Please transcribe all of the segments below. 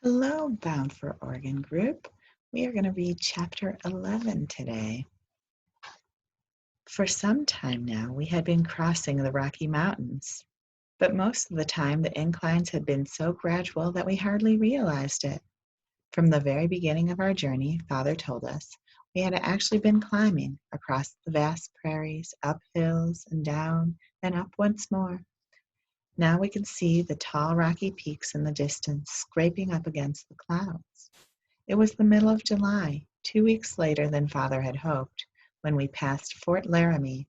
Hello, Bound for Oregon group. We are going to read chapter 11 today. For some time now, we had been crossing the Rocky Mountains, but most of the time the inclines had been so gradual that we hardly realized it. From the very beginning of our journey, Father told us, we had actually been climbing across the vast prairies, up hills and down and up once more. Now we could see the tall rocky peaks in the distance scraping up against the clouds. It was the middle of July, 2 weeks later than Father had hoped, when we passed Fort Laramie.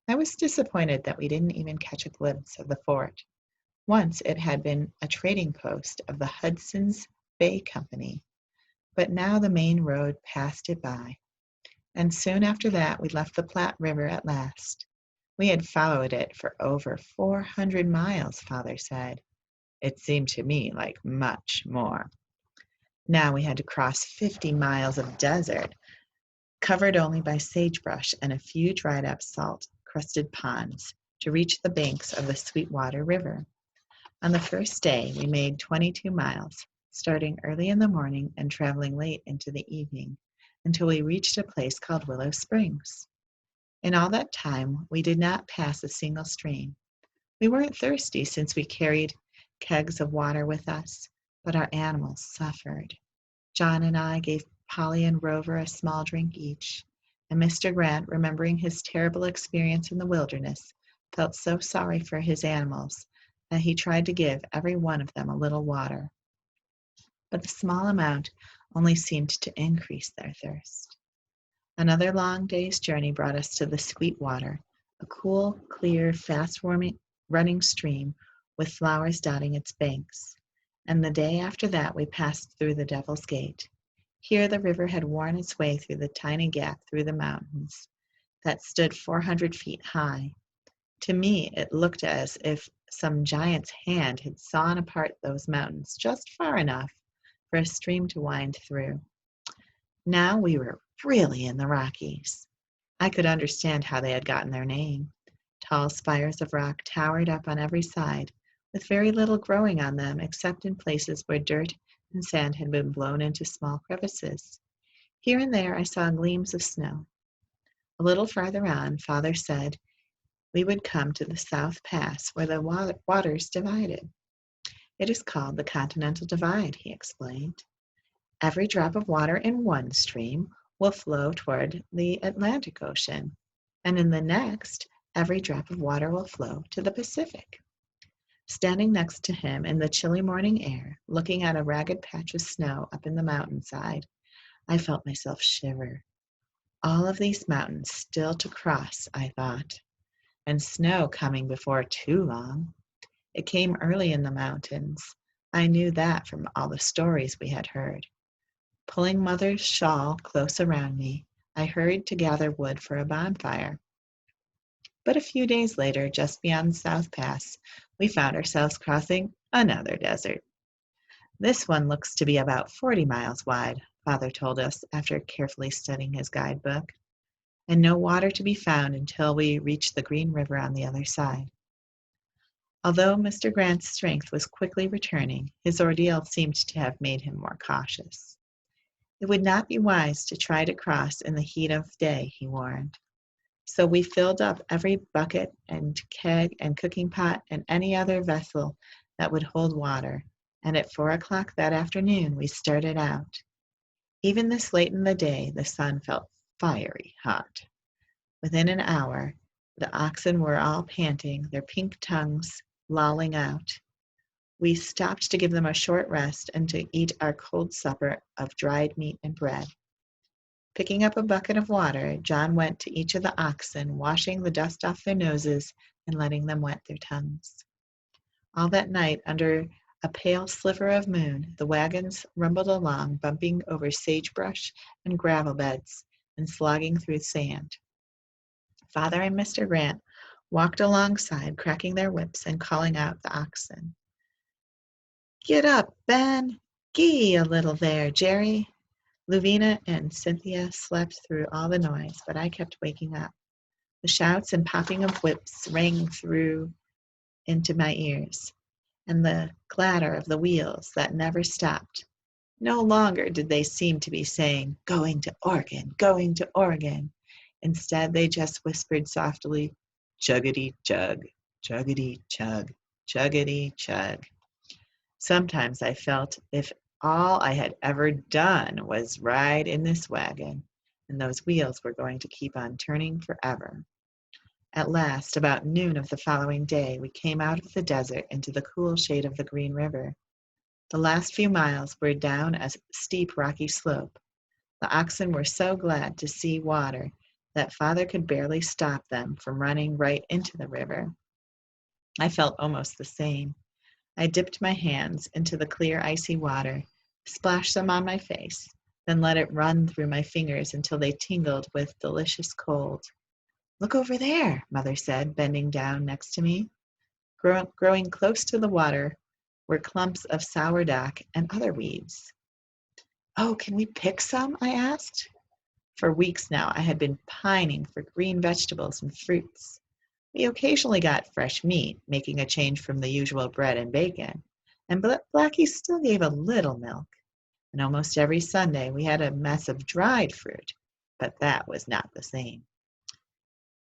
I was disappointed that we didn't even catch a glimpse of the fort. Once it had been a trading post of the Hudson's Bay Company, but now the main road passed it by. And soon after that we left the Platte River at last. We had followed it for over 400 miles, Father said. It seemed to me like much more. Now we had to cross 50 miles of desert, covered only by sagebrush and a few dried up salt-crusted ponds, to reach the banks of the Sweetwater River. On the first day, we made 22 miles, starting early in the morning and traveling late into the evening, until we reached a place called Willow Springs. In all that time, we did not pass a single stream. We weren't thirsty since we carried kegs of water with us, but our animals suffered. John and I gave Polly and Rover a small drink each, and Mr. Grant, remembering his terrible experience in the wilderness, felt so sorry for his animals that he tried to give every one of them a little water. But the small amount only seemed to increase their thirst. Another long day's journey brought us to the Sweetwater, a cool, clear, fast-running stream with flowers dotting its banks. And the day after that we passed through the Devil's Gate. Here the river had worn its way through the tiny gap through the mountains that stood 400 feet high. To me, it looked as if some giant's hand had sawn apart those mountains just far enough for a stream to wind through. Now we were really in the Rockies. I could understand how they had gotten their name. Tall spires of rock towered up on every side, with very little growing on them except in places where dirt and sand had been blown into small crevices. Here and there I saw gleams of snow. A little farther on, Father said we would come to the South Pass where the waters divided. It is called the Continental Divide, he explained. Every drop of water in one stream will flow toward the Atlantic Ocean, and in the next, every drop of water will flow to the Pacific. Standing next to him in the chilly morning air, looking at a ragged patch of snow up in the mountainside, I felt myself shiver. All of these mountains still to cross, I thought, and snow coming before too long. It came early in the mountains. I knew that from all the stories we had heard. Pulling Mother's shawl close around me, I hurried to gather wood for a bonfire. But a few days later, just beyond the South Pass, we found ourselves crossing another desert. This one looks to be about 40 miles wide, Father told us after carefully studying his guidebook, and no water to be found until we reached the Green River on the other side. Although Mr. Grant's strength was quickly returning, his ordeal seemed to have made him more cautious. It would not be wise to try to cross in the heat of day, he warned. So we filled up every bucket and keg and cooking pot and any other vessel that would hold water, and at 4 o'clock that afternoon we started out. Even this late in the day, the sun felt fiery hot. Within an hour, the oxen were all panting, their pink tongues lolling out. We stopped to give them a short rest and to eat our cold supper of dried meat and bread. Picking up a bucket of water, John went to each of the oxen, washing the dust off their noses and letting them wet their tongues. All that night, under a pale sliver of moon, the wagons rumbled along, bumping over sagebrush and gravel beds and slogging through sand. Father and Mr. Grant walked alongside, cracking their whips and calling out the oxen. "Get up, Ben! Gee a little there, Jerry!" Luvina and Cynthia slept through all the noise, but I kept waking up. The shouts and popping of whips rang through into my ears. and the clatter of the wheels that never stopped. No longer did they seem to be saying, "Going to Oregon, going to Oregon." Instead, they just whispered softly, "Chuggity chug, chuggity chug, chuggity chug." Sometimes I felt if all I had ever done was ride in this wagon, and those wheels were going to keep on turning forever. At last, about noon of the following day, we came out of the desert into the cool shade of the Green River. The last few miles were down a steep rocky slope. The oxen were so glad to see water that Father could barely stop them from running right into the river. I felt almost the same. I dipped my hands into the clear, icy water, splashed them on my face, then let it run through my fingers until they tingled with delicious cold. "Look over there," Mother said, bending down next to me. Growing close to the water were clumps of sourdock and other weeds. "Oh, can we pick some?" I asked. For weeks now, I had been pining for green vegetables and fruits. We occasionally got fresh meat, making a change from the usual bread and bacon, and Blackie still gave a little milk. And almost every Sunday we had a mess of dried fruit, but that was not the same.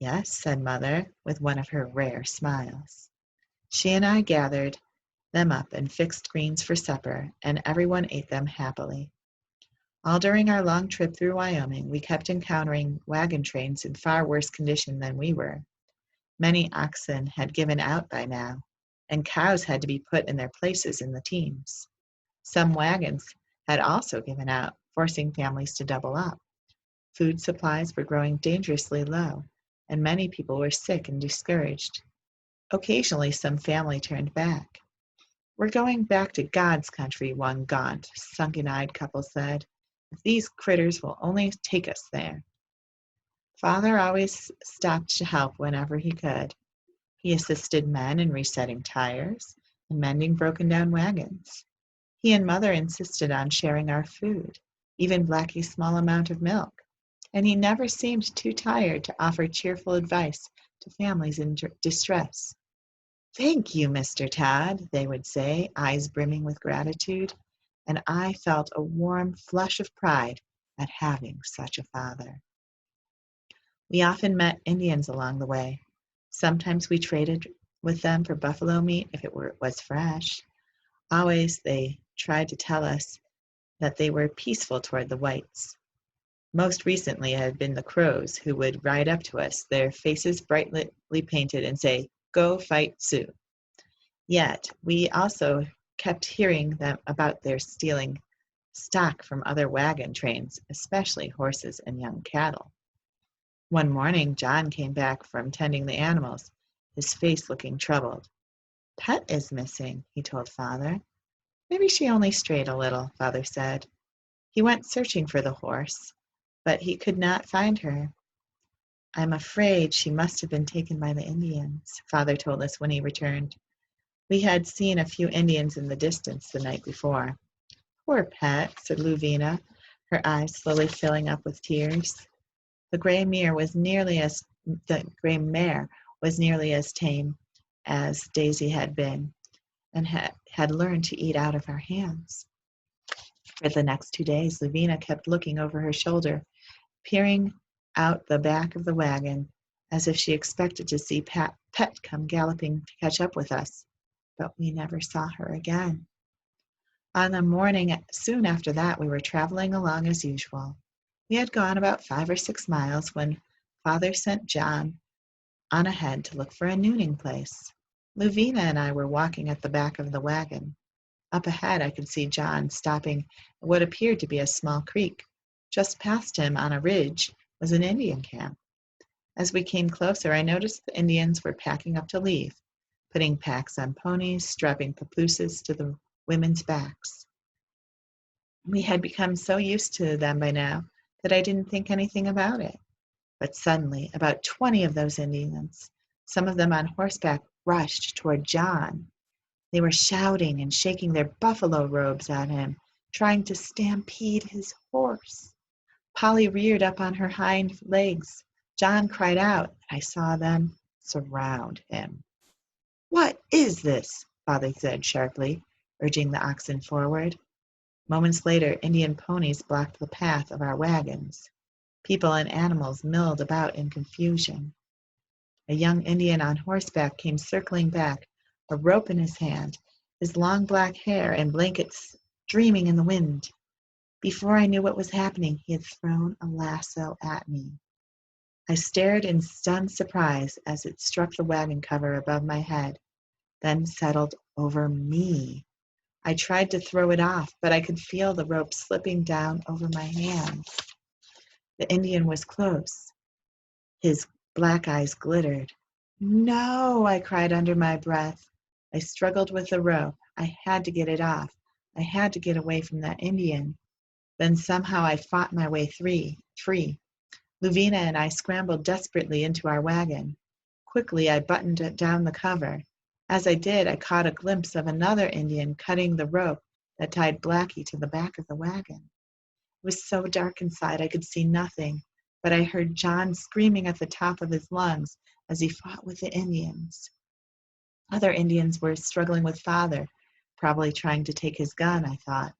"Yes," said Mother, with one of her rare smiles. She and I gathered them up and fixed greens for supper, and everyone ate them happily. All during our long trip through Wyoming, we kept encountering wagon trains in far worse condition than we were. Many oxen had given out by now, and cows had to be put in their places in the teams. Some wagons had also given out, forcing families to double up. Food supplies were growing dangerously low, and many people were sick and discouraged. Occasionally, some family turned back. "We're going back to God's country," one gaunt, sunken-eyed couple said. "If these critters will only take us there." Father always stopped to help whenever he could. He assisted men in resetting tires and mending broken-down wagons. He and Mother insisted on sharing our food, even Blackie's small amount of milk, and he never seemed too tired to offer cheerful advice to families in distress. "Thank you, Mr. Todd," they would say, eyes brimming with gratitude, and I felt a warm flush of pride at having such a father. We often met Indians along the way. Sometimes we traded with them for buffalo meat if it was fresh. Always they tried to tell us that they were peaceful toward the whites. Most recently it had been the Crows who would ride up to us, their faces brightly painted, and say, "Go fight Sioux." Yet we also kept hearing them about their stealing stock from other wagon trains, especially horses and young cattle. One morning, John came back from tending the animals, his face looking troubled. "Pet is missing," he told Father. "Maybe she only strayed a little," Father said. He went searching for the horse, but he could not find her. "I'm afraid she must have been taken by the Indians," Father told us when he returned. We had seen a few Indians in the distance the night before. "Poor Pet," said Louvina, her eyes slowly filling up with tears. The gray mare was nearly as tame as Daisy had been, and had learned to eat out of our hands. For the next 2 days, Louvina kept looking over her shoulder, peering out the back of the wagon, as if she expected to see Pet come galloping to catch up with us, but we never saw her again. On the morning soon after that, we were traveling along as usual. We had gone about 5 or 6 miles when Father sent John on ahead to look for a nooning place. Louvina and I were walking at the back of the wagon. Up ahead, I could see John stopping at what appeared to be a small creek. Just past him, on a ridge, was an Indian camp. As we came closer, I noticed the Indians were packing up to leave, putting packs on ponies, strapping papooses to the women's backs. We had become so used to them by now that I didn't think anything about it. But suddenly, about 20 of those Indians, some of them on horseback, rushed toward John. They were shouting and shaking their buffalo robes at him, trying to stampede his horse. Polly reared up on her hind legs. John cried out, and I saw them surround him. "What is this?" Father said sharply, urging the oxen forward. Moments later, Indian ponies blocked the path of our wagons. People and animals milled about in confusion. A young Indian on horseback came circling back, a rope in his hand, his long black hair and blankets streaming in the wind. Before I knew what was happening, he had thrown a lasso at me. I stared in stunned surprise as it struck the wagon cover above my head, then settled over me. I tried to throw it off, but I could feel the rope slipping down over my hands. The Indian was close. His black eyes glittered. No, I cried under my breath. I struggled with the rope. I had to get it off. I had to get away from that Indian. Then somehow I fought my way free. Luvina and I scrambled desperately into our wagon. Quickly, I buttoned down the cover. As I did, I caught a glimpse of another Indian cutting the rope that tied Blackie to the back of the wagon. It was so dark inside I could see nothing, but I heard John screaming at the top of his lungs as he fought with the Indians. Other Indians were struggling with Father, probably trying to take his gun, I thought.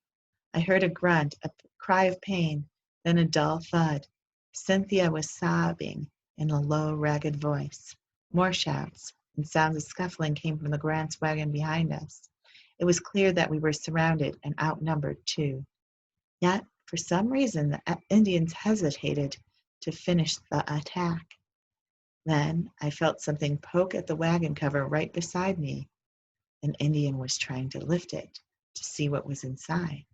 I heard a grunt, a cry of pain, then a dull thud. Cynthia was sobbing in a low, ragged voice. More shouts and sounds of scuffling came from the Grant's wagon behind us. It was clear that we were surrounded and outnumbered too. Yet, for some reason, the Indians hesitated to finish the attack. Then I felt something poke at the wagon cover right beside me. An Indian was trying to lift it to see what was inside.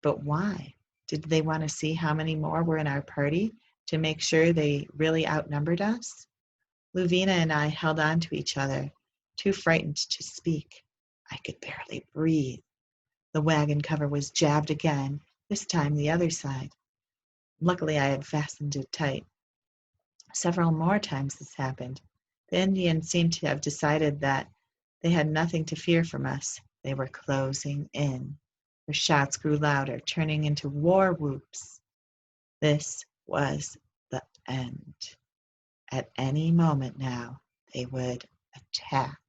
But why? Did they want to see how many more were in our party to make sure they really outnumbered us? Luvina and I held on to each other, too frightened to speak. I could barely breathe. The wagon cover was jabbed again, this time the other side. Luckily, I had fastened it tight. Several more times this happened. The Indians seemed to have decided that they had nothing to fear from us. They were closing in. Their shouts grew louder, turning into war whoops. This was the end. At any moment now, they would attack.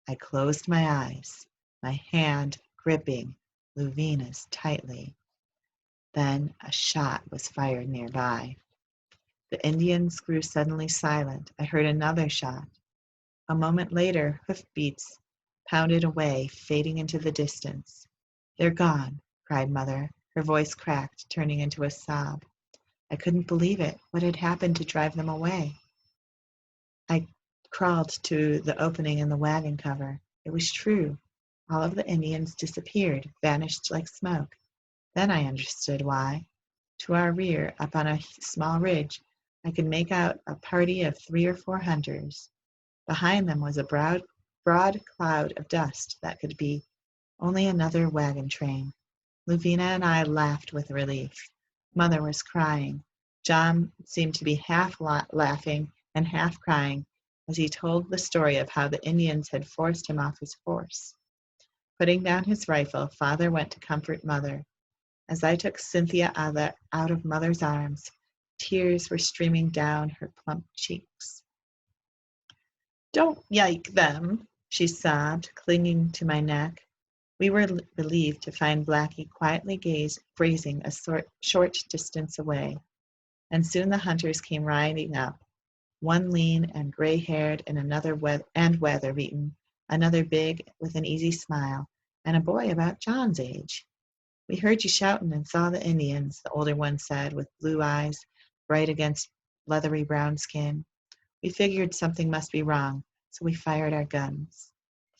I closed my eyes, my hand gripping Luvina's tightly. Then a shot was fired nearby. The Indians grew suddenly silent. I heard another shot. A moment later, hoofbeats pounded away, fading into the distance. "They're gone," cried Mother, her voice cracked, turning into a sob. I couldn't believe it. What had happened to drive them away? I crawled to the opening in the wagon cover. It was true. All of the Indians disappeared, vanished like smoke. Then I understood why. To our rear, up on a small ridge, I could make out a party of 3 or 4 hunters. Behind them was a broad cloud of dust that could be only another wagon train. Luvina and I laughed with relief. Mother was crying. John seemed to be half laughing and half crying as he told the story of how the Indians had forced him off his horse. Putting down his rifle, Father went to comfort Mother. As I took Cynthia out of Mother's arms, tears were streaming down her plump cheeks. "Don't yike them," she sobbed, clinging to my neck. We were relieved to find Blackie quietly grazing a short distance away, and soon the hunters came riding up, one lean and gray-haired and another weather-beaten, another big with an easy smile, and a boy about John's age. "We heard you shouting and saw the Indians," the older one said, with blue eyes bright against leathery brown skin. "We figured something must be wrong, so we fired our guns."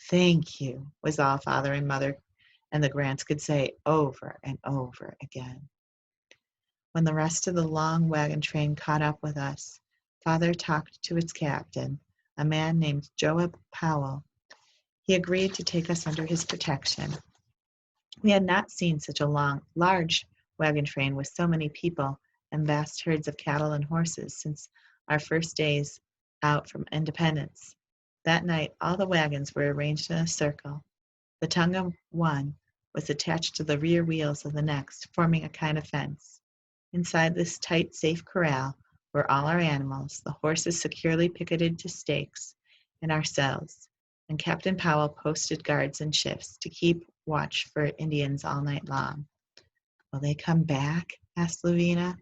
"Thank you," was all Father and Mother and the Grants could say over and over again. When the rest of the long wagon train caught up with us, Father talked to its captain, a man named Joab Powell. He agreed to take us under his protection. We had not seen such a large wagon train with so many people and vast herds of cattle and horses since our first days out from Independence. That night, all the wagons were arranged in a circle. The tongue of one was attached to the rear wheels of the next, forming a kind of fence. Inside this tight, safe corral were all our animals, the horses securely picketed to stakes, and ourselves. and Captain Powell posted guards in shifts to keep watch for Indians all night long. "Will they come back?" asked Lavina,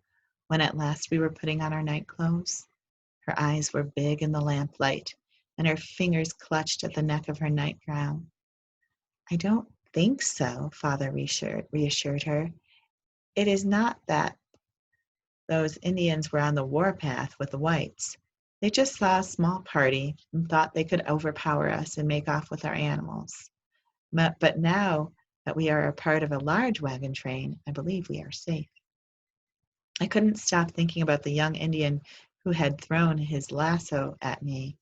when at last we were putting on our night clothes. Her eyes were big in the lamplight, and her fingers clutched at the neck of her nightgown. "I don't think so," Father reassured her. "It is not that those Indians were on the warpath with the whites. They just saw a small party and thought they could overpower us and make off with our animals. But now that we are a part of a large wagon train, I believe we are safe." I couldn't stop thinking about the young Indian who had thrown his lasso at me.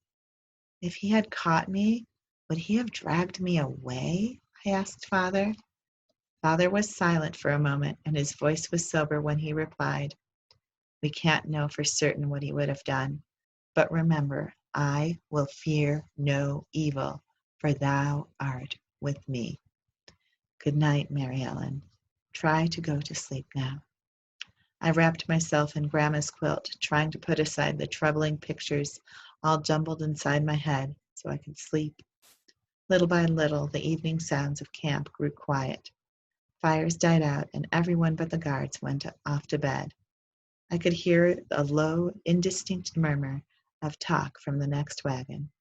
If he had caught me, would he have dragged me away? I asked Father. Father was silent for a moment, and his voice was sober when he replied, "We can't know for certain what he would have done. But remember, I will fear no evil, for thou art with me. Good night, Mary Ellen. Try to go to sleep now." I wrapped myself in Grandma's quilt, trying to put aside the troubling pictures all jumbled inside my head so I could sleep. Little by little, the evening sounds of camp grew quiet. Fires died out, and everyone but the guards went off to bed. I could hear a low, indistinct murmur of talk from the next wagon.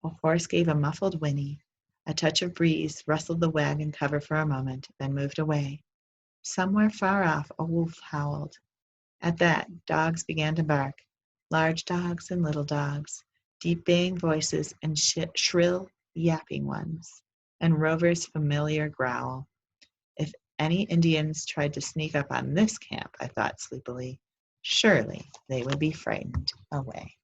A horse gave a muffled whinny. A touch of breeze rustled the wagon cover for a moment, then moved away. Somewhere far off, a wolf howled. At that, dogs began to bark, large dogs and little dogs, deep baying voices and shrill yapping ones, and Rover's familiar growl. If any Indians tried to sneak up on this camp, I thought sleepily, surely they would be frightened away.